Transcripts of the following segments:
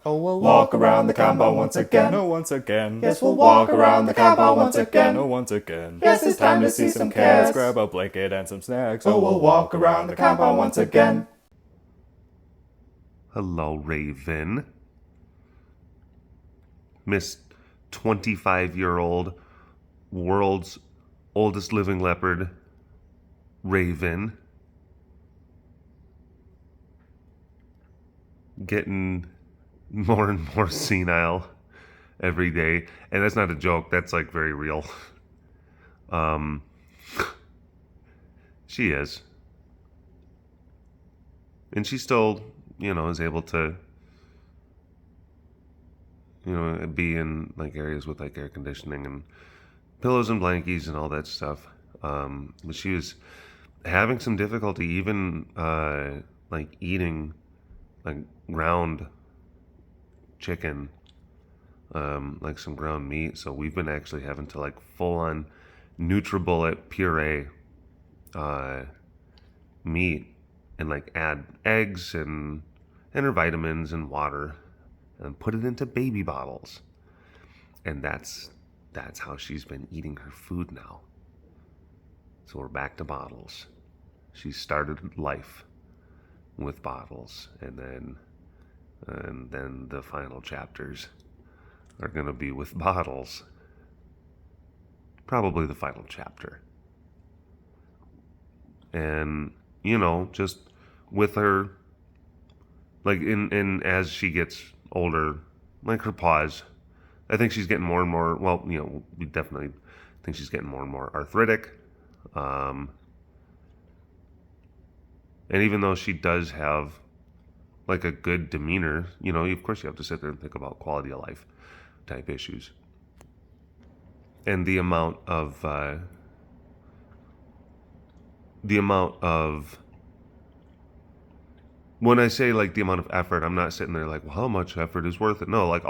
Oh, we'll walk around the compound once again. Oh, once again. Yes, we'll walk around the compound once again. Oh, once again. Yes, it's time to see some cats. Let's grab a blanket and some snacks. Oh, we'll walk around the compound once again. Hello, Raven. Miss 25-year-old world's oldest living leopard, Raven. Getting more and more senile every day. And that's not a joke, that's like very real. She is. And she still, is able to, be in like areas with like air conditioning and pillows and blankies and all that stuff. But she was having some difficulty even like eating like ground chicken, like some ground meat. So we've been actually having to like full on NutriBullet puree meat and like add eggs and her vitamins and water and put it into baby bottles. And that's how she's been eating her food now. So we're back to bottles. She started life with bottles, and then the final chapters are going to be with bottles. Probably the final chapter. And just with her, like in as she gets older, like her paws, I think she's getting more and more, well, we definitely think she's getting more and more arthritic. And even though she does have like a good demeanor, of course you have to sit there and think about quality of life type issues. And the amount of when I say like the amount of effort, I'm not sitting there like, well, how much effort is worth it? No, like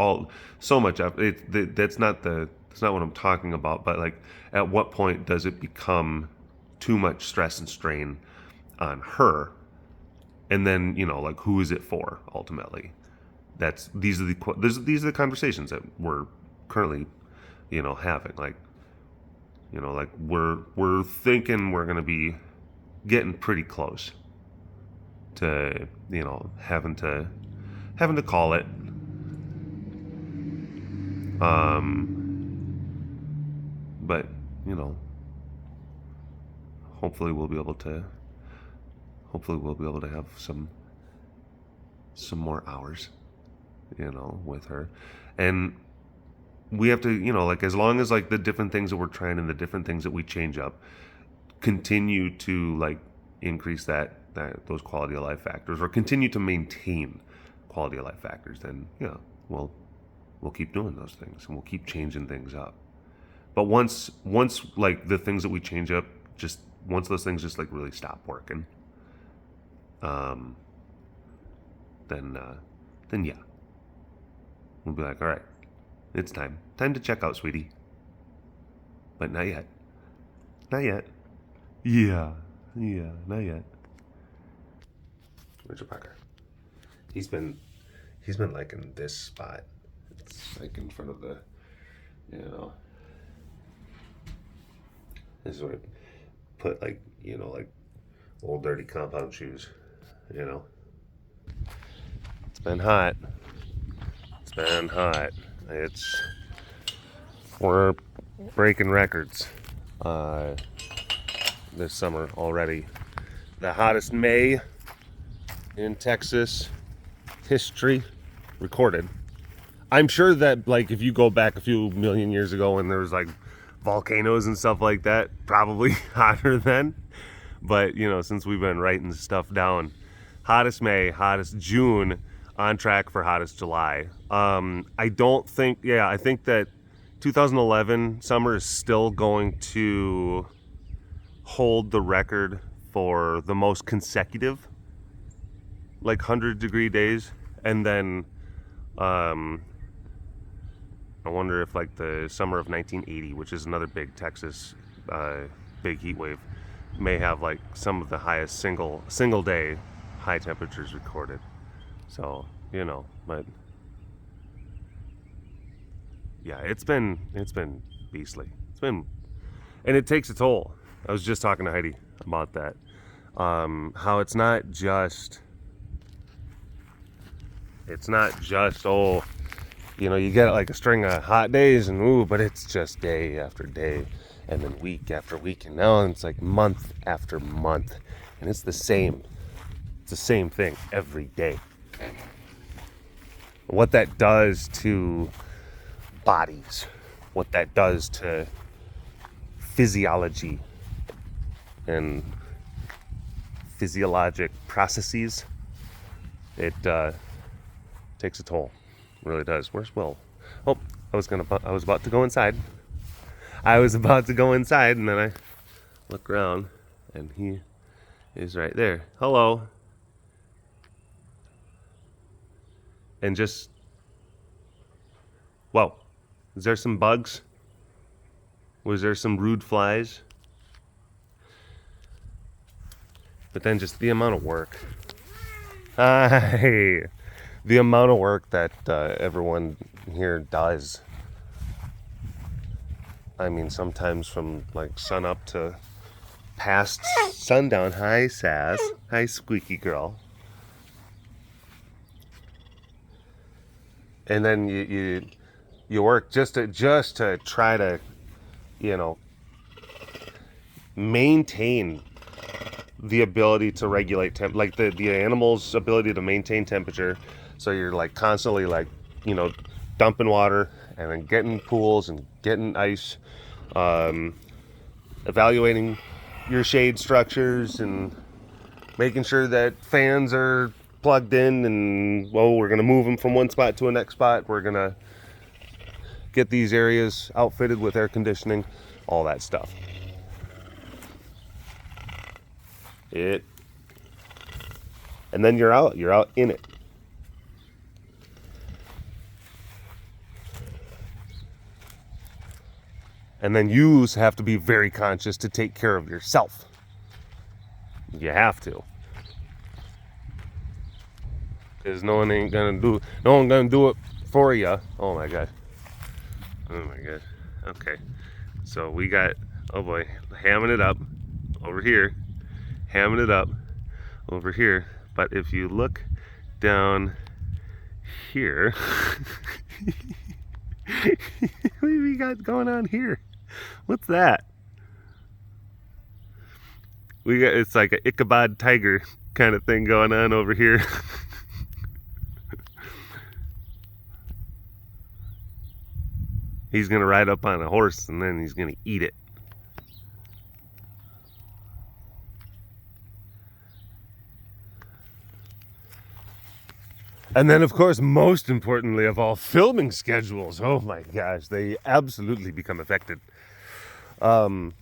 so much effort. That's not what I'm talking about. But like, at what point does it become too much stress and strain on her? And then like, who is it for ultimately? These are the conversations that we're currently having. Like, like we're thinking we're gonna be getting pretty close to having to call it. But hopefully we'll be able to have some more hours with her. And we have to like, as long as like the different things that we're trying and the different things that we change up continue to like increase those quality of life factors, or continue to maintain quality of life factors, then we'll keep doing those things and we'll keep changing things up. But once like the things that we change up, just once those things just like really stop working, then yeah, we'll be like, all right, it's time to check out, sweetie. But not yet. Yeah, not yet. Where's your Parker? He's been liking this spot. It's like in front of the, this is where I put like, like old dirty compound shoes, It's been hot. We're breaking records this summer already. The hottest May in Texas history recorded. I'm sure that like if you go back a few million years ago when there was like volcanoes and stuff like that, probably hotter then. But since we've been writing stuff down, hottest May, hottest June, on track for hottest July. I think that 2011 summer is still going to hold the record for the most consecutive like 100-degree days. And then I wonder if like the summer of 1980, which is another big Texas big heat wave, may have like some of the highest single day high temperatures recorded. So but yeah, it's been beastly. And it takes a toll. I was just talking to Heidi about that. How it's not just oh, you know, you get like a string of hot days and ooh, but it's just day after day and then week after week, and now it's like month after month, and it's the same thing every day. What that does to bodies, what that does to physiology and physiologic processes, it takes a toll. It really does. Where's Will? Oh, I was about to go inside. And then I look around and he is right there. Hello. And just, whoa, is there some bugs? Was there some rude flies? But then just the amount of work. Hi. The amount of work that everyone here does. I mean, sometimes from like sun up to past sundown. Hi, Sass. Hi, squeaky girl. And then you work just to try to, you know, maintain the ability to regulate temp, like the animal's ability to maintain temperature. So you're like constantly like, you know, dumping water and then getting pools and getting ice, evaluating your shade structures and making sure that fans are plugged in, and well, we're gonna move them from one spot to a next spot. We're gonna get these areas outfitted with air conditioning, all that stuff. And then you're out in it. And then you have to be very conscious to take care of yourself. You have to. Because no one gonna do it for you. Oh my god. Okay. So we got, oh boy, hamming it up over here. Hamming it up over here. But if you look down here, what do we got going on here? What's that? It's like an Ichabod tiger kind of thing going on over here. He's gonna ride up on a horse and then he's gonna eat it. And then, of course, most importantly of all, filming schedules. Oh my gosh, they absolutely become affected. But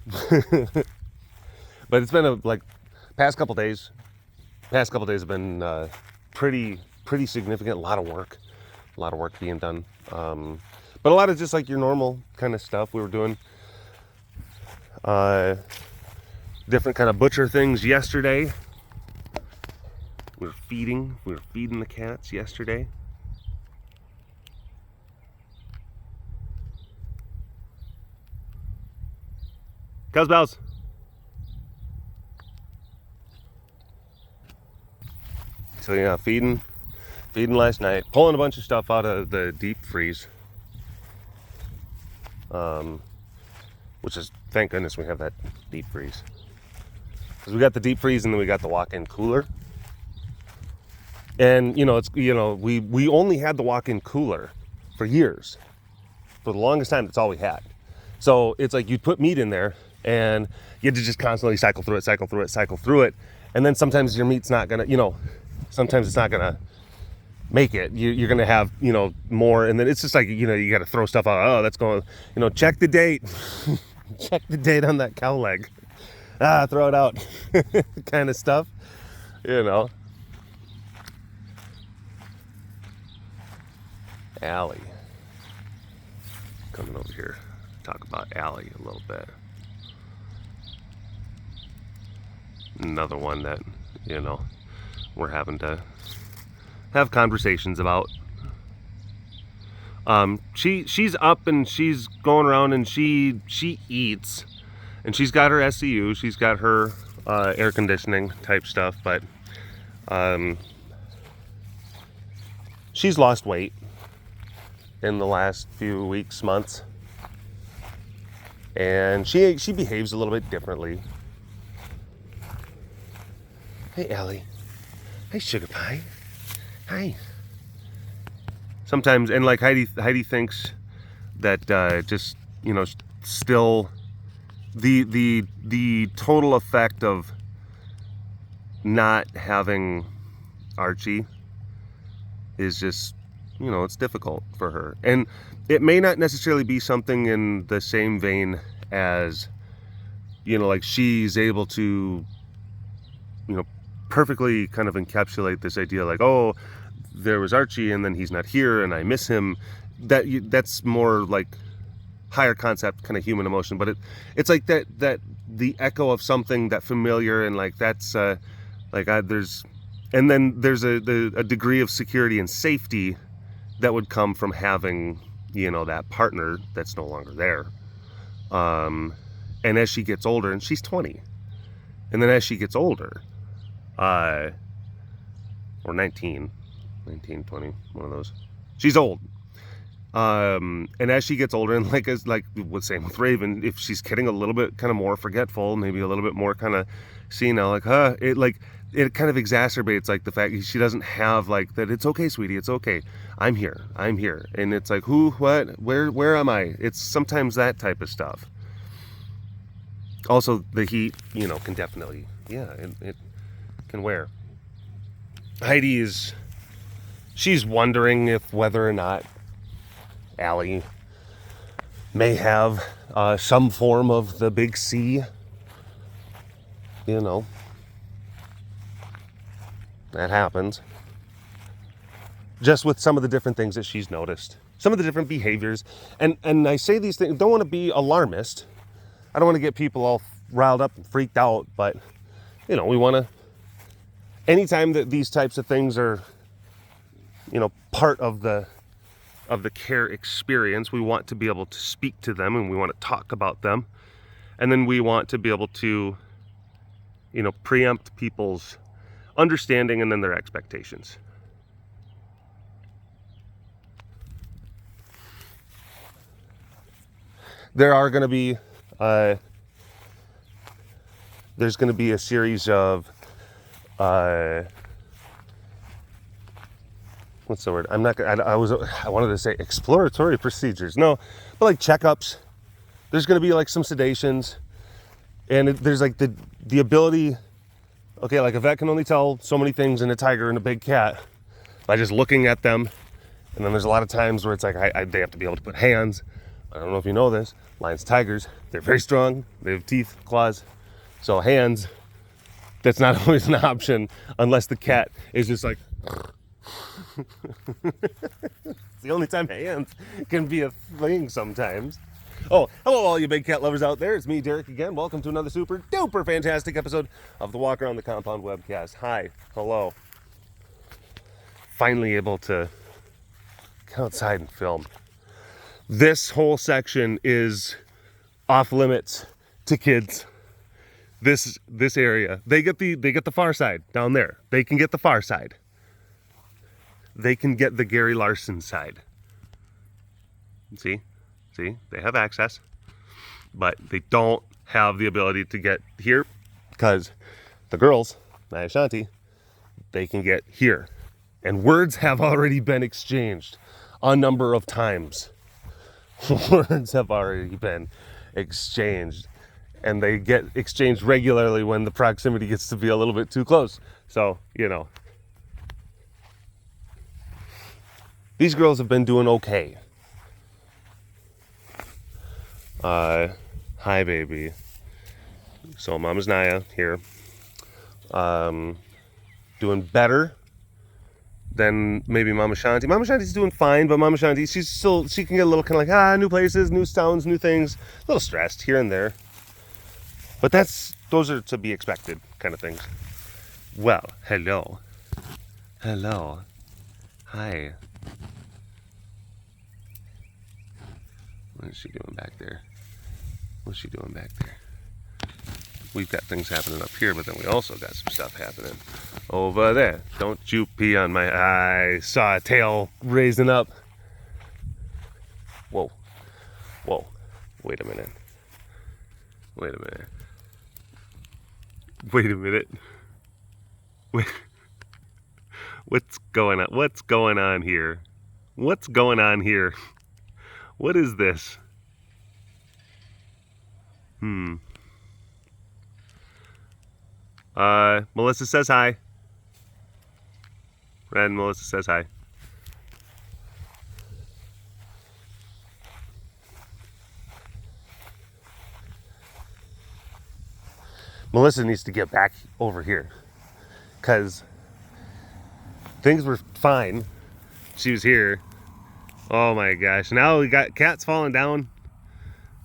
it's been past couple days have been pretty significant. A lot of work being done. But a lot of just like your normal kind of stuff. We were doing different kind of butcher things yesterday. We were feeding the cats yesterday. Cows bells. So yeah, feeding last night, pulling a bunch of stuff out of the deep freeze. Which is, thank goodness we have that deep freeze. Because we got the deep freeze and then we got the walk-in cooler. And we only had the walk-in cooler for years. For the longest time, that's all we had. So it's like you'd put meat in there and you had to just constantly cycle through it. And then sometimes your meat's not gonna, sometimes it's not gonna make it. You're gonna have, more, and then it's just like, you gotta throw stuff out. Oh, that's going, check the date. Check the date on that cow leg. Throw it out. Kind of stuff, Allie. Coming over here, talk about Allie a little bit. Another one that, we're having to have conversations about. She's up and she's going around and she eats, and she's got her SCU, she's got her air conditioning type stuff, but she's lost weight in the last few weeks, months, and she behaves a little bit differently. Hey, Allie. Hey, Sugar Pie. Hi. Sometimes, and like Heidi thinks that just, you know, still the total effect of not having Archie is just, you know, it's difficult for her. And it may not necessarily be something in the same vein as, you know, like she's able to, you know, perfectly kind of encapsulate this idea like, oh, there was Archie and then he's not here and I miss him. That's more like higher concept kind of human emotion, but it's like that the echo of something that familiar, and like that's there's a degree of security and safety that would come from having, you know, that partner that's no longer there. And as she gets older, and she's 20, and then as she gets older, or 19, 20, one of those, she's old. And as she gets older, and like same with Raven, if she's getting a little bit kind of more forgetful, maybe a little bit more kind of senile, it kind of exacerbates like the fact that she doesn't have like that. It's okay, sweetie, it's okay. I'm here. And it's like, who, what, where am I? It's sometimes that type of stuff. Also, the heat, you know, can definitely, yeah, it can wear. Heidi she's wondering if whether or not Allie may have some form of the big C, you know. That happens. Just with some of the different things that she's noticed. Some of the different behaviors. And I say these things, don't want to be alarmist. I don't want to get people all riled up and freaked out, but, you know, we want to, anytime that these types of things are, you know, part of the care experience, we want to be able to speak to them and we want to talk about them. And then we want to be able to, you know, preempt people's understanding and then their expectations. There are going to be, there's going to be a series of, what's the word? I wanted to say exploratory procedures. No, but like checkups. There's going to be like some sedations, and there's like the ability. Okay, like a vet can only tell so many things in a tiger and a big cat by just looking at them. And then there's a lot of times where it's like they have to be able to put hands. I don't know if you know this. Lions, tigers, they're very strong. They have teeth, claws. So hands, that's not always an option unless the cat is just like. It's the only time hands can be a thing sometimes. Oh, hello all you big cat lovers out there. It's me, Derek, again. Welcome to another super duper fantastic episode of the Walk Around the Compound webcast. Hi, hello. Finally able to come outside and film. This whole section is off limits to kids. This area. They get the far side down there. They can get the far side. They can get the Gary Larson side. See, they have access, but they don't have the ability to get here because the girls, my Ashanti, they can get here. And words have already been exchanged a number of times. Words have already been exchanged, and they get exchanged regularly when the proximity gets to be a little bit too close. So, you know, these girls have been doing okay. Hi, baby. So, Mama's Naya here. Doing better than maybe Mama Shanti. Mama Shanti's doing fine, but Mama Shanti, she can get a little kind of like, new places, new sounds, new things. A little stressed here and there. But those are to be expected kind of things. Well, hello. Hello. Hi. What is she doing back there? What's she doing back there? We've got things happening up here, but then we also got some stuff happening over there. Don't you pee on my... I saw a tail raising up. Whoa. Whoa. Wait a minute. Wait a minute. Wait a minute. Wait. What's going on? What's going on here? What's going on here? What is this? Melissa says hi. And Melissa says hi. Melissa needs to get back over here because things were fine. She was here. Oh my gosh. Now we got cats falling down,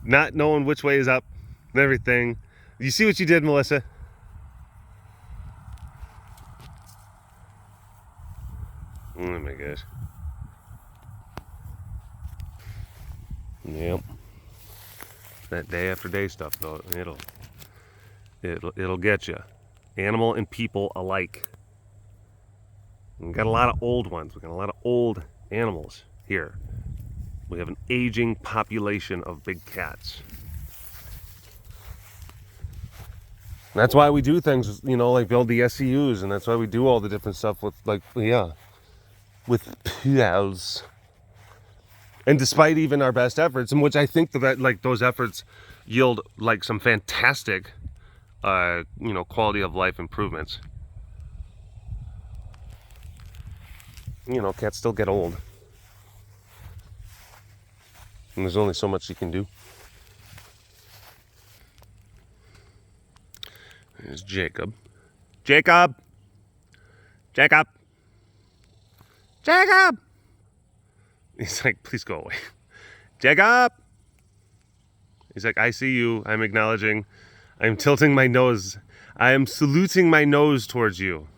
not knowing which way is up and everything. You see what you did, Melissa? Oh my gosh. Yep. That day after day stuff, though, it'll get you. Animal and people alike. We got a lot of old ones. We got a lot of old animals here. We have an aging population of big cats. And that's why we do things, you know, like build the SCUs, and that's why we do all the different stuff with, like, yeah, with pals. And despite even our best efforts, and which I think that like those efforts yield like some fantastic, you know, quality of life improvements. You know, cats still get old. And there's only so much you can do. There's Jacob. Jacob! Jacob! Jacob! He's like, please go away. Jacob! He's like, I see you. I'm acknowledging. I'm tilting my nose. I am saluting my nose towards you.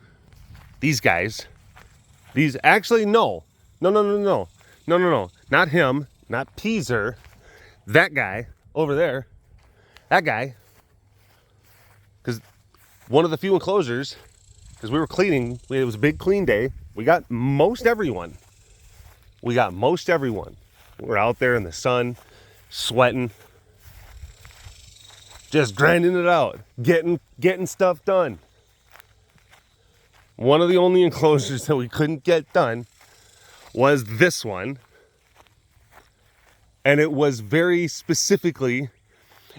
These guys. These, actually, no. No. Not him. Not Peaser. That guy over there. That guy. Because one of the few enclosures, because we were cleaning, it was a big clean day. We got most everyone. We're out there in the sun, sweating, just grinding it out, getting stuff done. One of the only enclosures that we couldn't get done was this one. And it was very specifically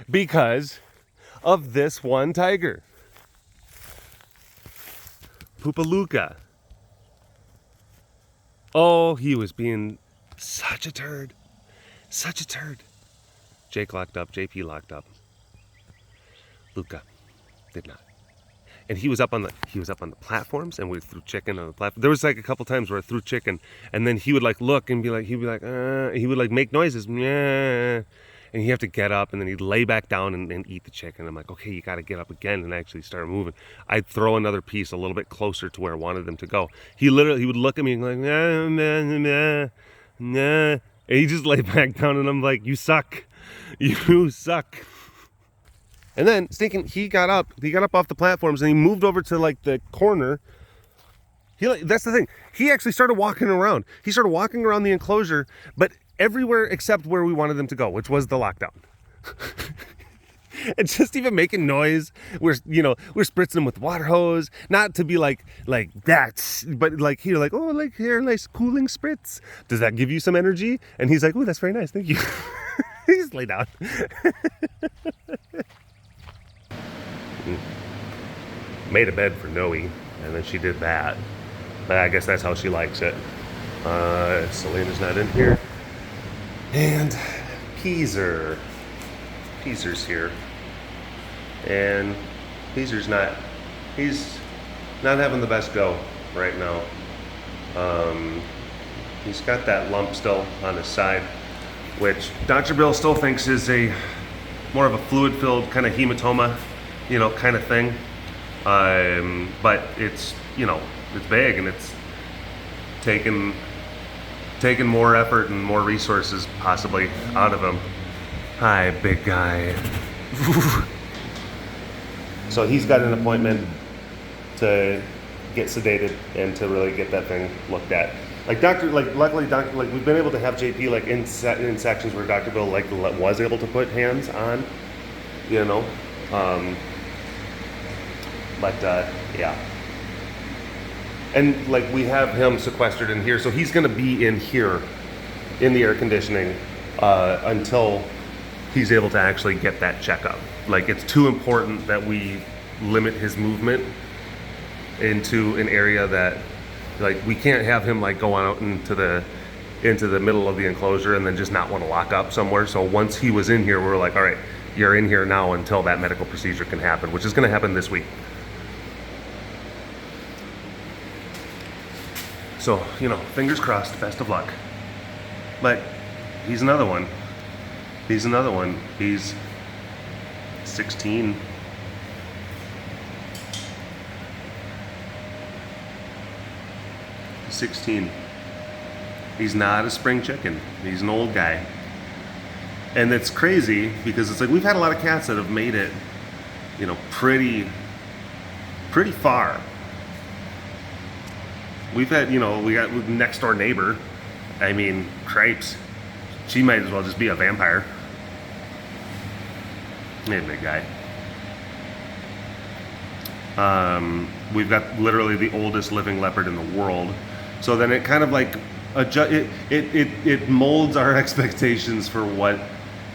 because of this one tiger. Luca. Oh, he was being such a turd. Such a turd. Jake locked up. JP locked up. Luca did not. And he was up on the platforms, and we threw chicken on the platform. There was like a couple times where I threw chicken, and then he would like look and he would like make noises, yeah, and he'd have to get up, and then he'd lay back down and eat the chicken. I'm like, okay, you got to get up again and actually start moving. I'd throw another piece a little bit closer to where I wanted them to go. He would look at me and like, nah, and he just lay back down, and I'm like, you suck. And then he got up off the platforms, and he moved over to like the corner. That's the thing. He actually started walking around. He started walking around the enclosure, but everywhere except where we wanted them to go, which was the lockdown. And just even making noise. We're spritzing him with water hose, not to be like that, but like here, like, oh, like here, nice cooling spritz. Does that give you some energy? And he's like, oh, that's very nice, thank you. He just lay down. Made a bed for Noe, and then she did that. But I guess that's how she likes it. Selena's not in here. And Peaser's here. And he's not having the best go right now. He's got that lump still on his side, which Dr. Bill still thinks is more of a fluid-filled kind of hematoma, kind of thing. But it's big, and it's taken more effort and more resources possibly out of him. Hi, big guy. So he's got an appointment to get sedated and to really get that thing looked at. Like luckily we've been able to have JP like in sections where Dr. Bill like was able to put hands on, you know, yeah. And like we have him sequestered in here, so he's gonna be in here in the air conditioning until he's able to actually get that checkup. Like it's too important that we limit his movement into an area that like we can't have him like go out into the middle of the enclosure and then just not want to lock up somewhere. So once he was in here, we were like, all right, you're in here now until that medical procedure can happen, which is going to happen this week. So, you know, fingers crossed, best of luck. But he's another one. He's 16. He's 16. He's not a spring chicken. He's an old guy. And it's crazy because it's like we've had a lot of cats that have made it, you know, pretty far. We've had, you know, we got next door neighbor. I mean, cripes. She might as well just be a vampire. Hey, big guy. We've got literally the oldest living leopard in the world. So then it kind of like it molds our expectations for what,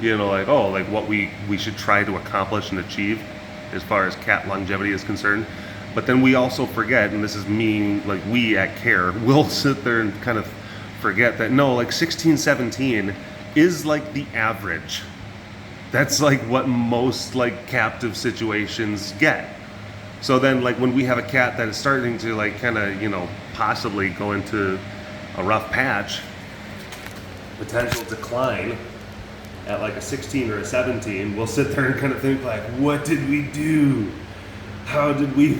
you know, like, oh, like what we should try to accomplish and achieve as far as cat longevity is concerned. But then we also forget, and this is me, like we at Care, we'll sit there and kind of forget that no, like 16, 17 is like the average. That's like what most like captive situations get. So then like when we have a cat that is starting to like kind of, you know, possibly go into a rough patch, potential decline at like a 16 or a 17, we'll sit there and kind of think like, what did we do? How did we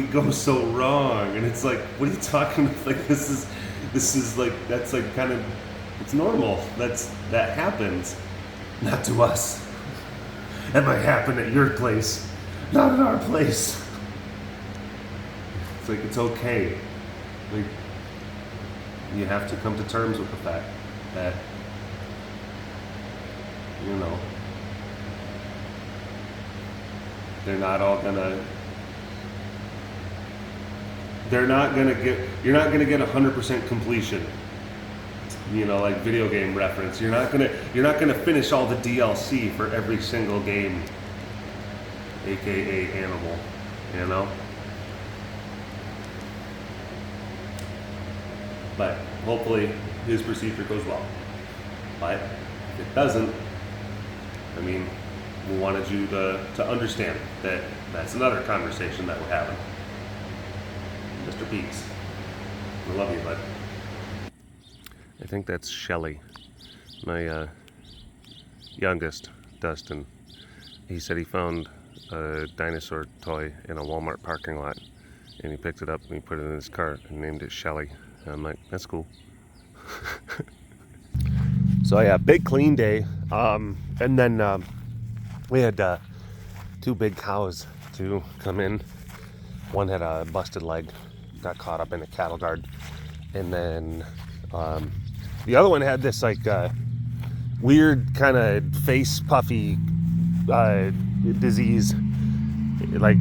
go so wrong? And it's like, what are you talking about? Like this is like, that's like kind of, it's normal. That happens. Not to us. That might happen at your place, not at our place. It's like, it's okay. Like, you have to come to terms with the fact that, you know, they're not gonna get, you're not gonna get 100% completion. You know, like video game reference. You're not gonna finish all the DLC for every single game, aka animal, you know? But hopefully his procedure goes well. But if it doesn't, I mean, we wanted you to understand that that's another conversation that we're having. Mr. Peaks, we love you, bud. I think that's Shelly, my youngest, Dustin. He said he found a dinosaur toy in a Walmart parking lot, and he picked it up and he put it in his cart and named it Shelly. And I'm like, that's cool. So yeah, big clean day. And then we had 2 big cows to come in. One had a busted leg, got caught up in a cattle guard, and then the other one had this like weird kind of face puffy disease. It, like,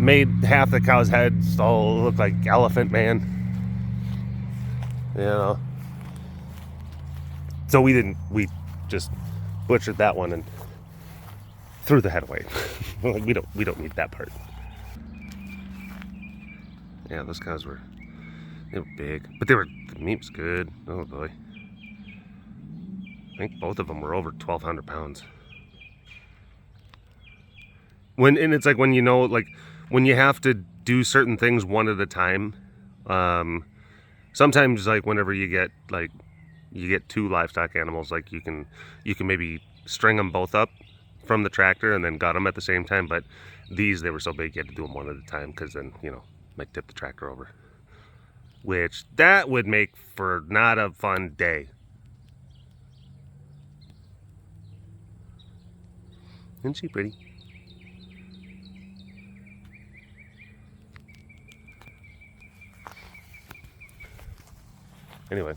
made half the cow's heads all look like Elephant Man. You know. So we just butchered that one and threw the head away. Like, we don't need that part. Yeah, those cows were big, but the meat was good. Oh boy. I think both of them were over 1,200 pounds. And it's like when you know, like when you have to do certain things one at a time. Sometimes like whenever you get 2 livestock animals, like you can maybe string them both up from the tractor and then gut them at the same time. But these, they were so big you had to do them one at a time, because then, you know, might tip the tractor over. Which, that would make for not a fun day. Isn't she pretty? Anyway.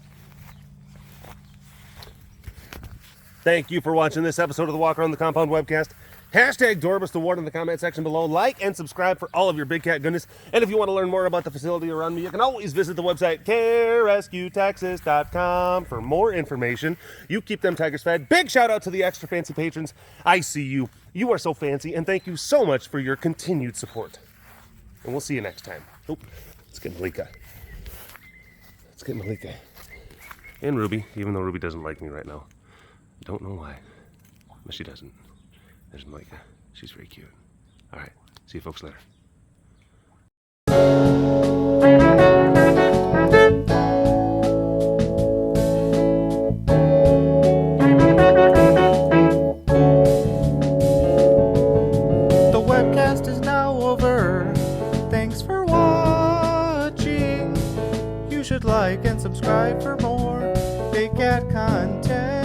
Thank you for watching this episode of the Walk Around the Compound webcast. Hashtag Dorbus Award in the comment section below. Like and subscribe for all of your big cat goodness. And if you want to learn more about the facility around me, you can always visit the website carerescuetexas.com for more information. You keep them tigers fed. Big shout out to the extra fancy patrons. I see you. You are so fancy, and thank you so much for your continued support. And we'll see you next time. Oh, let's get Malika. Let's get Malika. And Ruby, even though Ruby doesn't like me right now. Don't know why. But she doesn't. There's Malika. She's very cute. All right. See you folks later. The webcast is now over. Thanks for watching. You should like and subscribe for more Big Cat content.